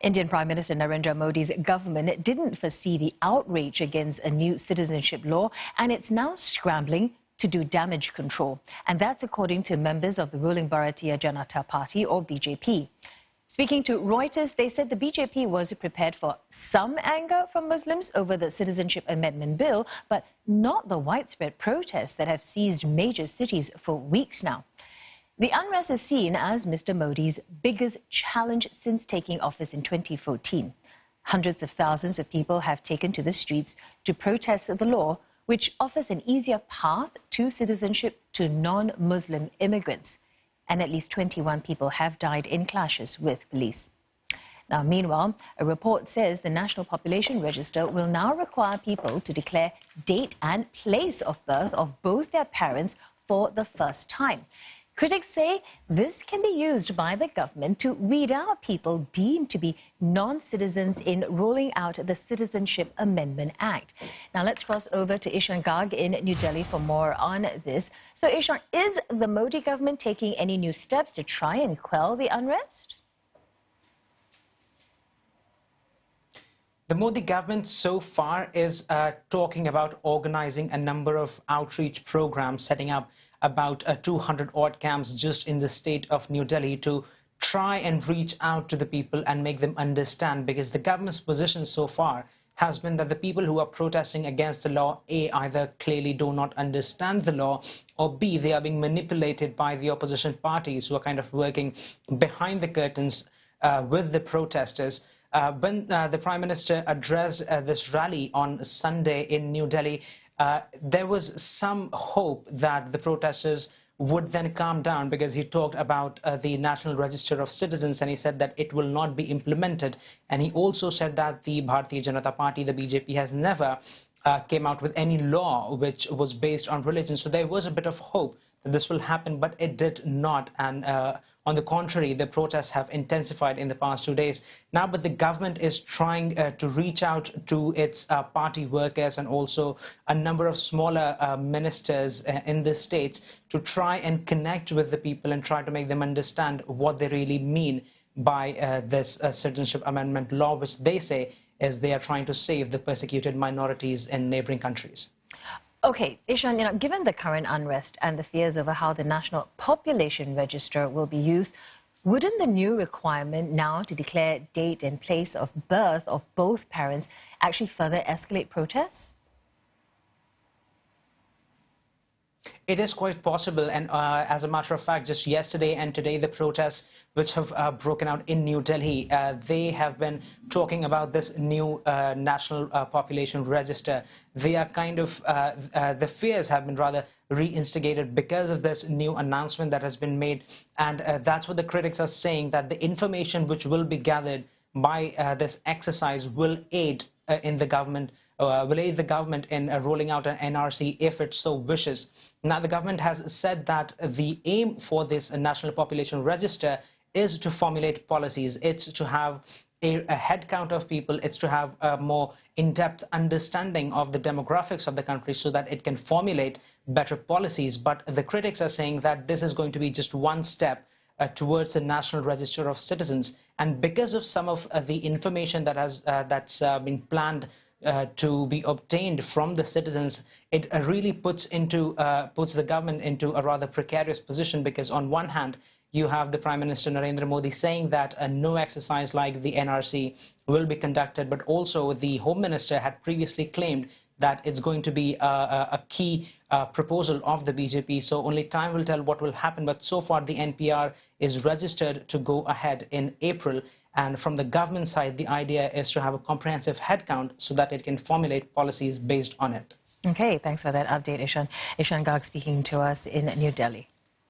Indian Prime Minister Narendra Modi's government didn't foresee the outrage against a new citizenship law, and it's now scrambling to do damage control. And that's according to members of the ruling Bharatiya Janata Party, or BJP. Speaking to Reuters, they said the BJP was prepared for some anger from Muslims over the Citizenship Amendment Bill, but not the widespread protests that have seized major cities for weeks now. The unrest is seen as Mr. Modi's biggest challenge since taking office in 2014. Hundreds of thousands of people have taken to the streets to protest the law, which offers an easier path to citizenship to non-Muslim immigrants. And at least 21 people have died in clashes with police. Now, meanwhile, a report says the National Population Register will now require people to declare date and place of birth of both their parents for the first time. Critics say this can be used by the government to weed out people deemed to be non-citizens in rolling out the Citizenship Amendment Act. Now let's cross over to Ishan Garg in New Delhi for more on this. So Ishan, is the Modi government taking any new steps to try and quell the unrest? The Modi government so far is talking about organizing a number of outreach programs, setting up about 200 odd camps just in the state of New Delhi to try and reach out to the people and make them understand, because the government's position so far has been that the people who are protesting against the law, A, either clearly do not understand the law, or B, they are being manipulated by the opposition parties who are kind of working behind the curtains with the protesters. When the Prime Minister addressed this rally on Sunday in New Delhi, there was some hope that the protesters would then calm down, because he talked about the National Register of Citizens, and he said that it will not be implemented. And he also said that the Bharatiya Janata Party, the BJP, has never came out with any law which was based on religion. So there was a bit of hope that this will happen, but it did not. And on the contrary, the protests have intensified in the past 2 days. Now, but the government is trying to reach out to its party workers and also a number of smaller ministers in the states to try and connect with the people and try to make them understand what they really mean by this Citizenship Amendment law, which they say is they are trying to save the persecuted minorities in neighboring countries. Okay, Ishan, given the current unrest and the fears over how the National Population Register will be used, wouldn't the new requirement now to declare date and place of birth of both parents actually further escalate protests? It is quite possible, and as a matter of fact, just yesterday and today, the protests which have broken out in New Delhi, they have been talking about this new National Population Register. They are kind of, the fears have been rather reinstigated because of this new announcement that has been made, and that's what the critics are saying, that the information which will be gathered by this exercise will aid in the government. Will aid the government in rolling out an NRC if it so wishes. Now, the government has said that the aim for this National Population Register is to formulate policies. It's to have a head count of people. It's to have a more in-depth understanding of the demographics of the country so that it can formulate better policies. But the critics are saying that this is going to be just one step towards the National Register of Citizens. And because of some of the information that has that's been planned to be obtained from the citizens, it really puts the government into a rather precarious position, because on one hand you have the Prime Minister Narendra Modi saying that no exercise like the NRC will be conducted, but also the Home Minister had previously claimed that it's going to be a key proposal of the BJP. So only time will tell what will happen, but so far the NPR is registered to go ahead in April. And from the government side, the idea is to have a comprehensive headcount so that it can formulate policies based on it. Okay, thanks for that update, Ishan. Ishan Garg speaking to us in New Delhi.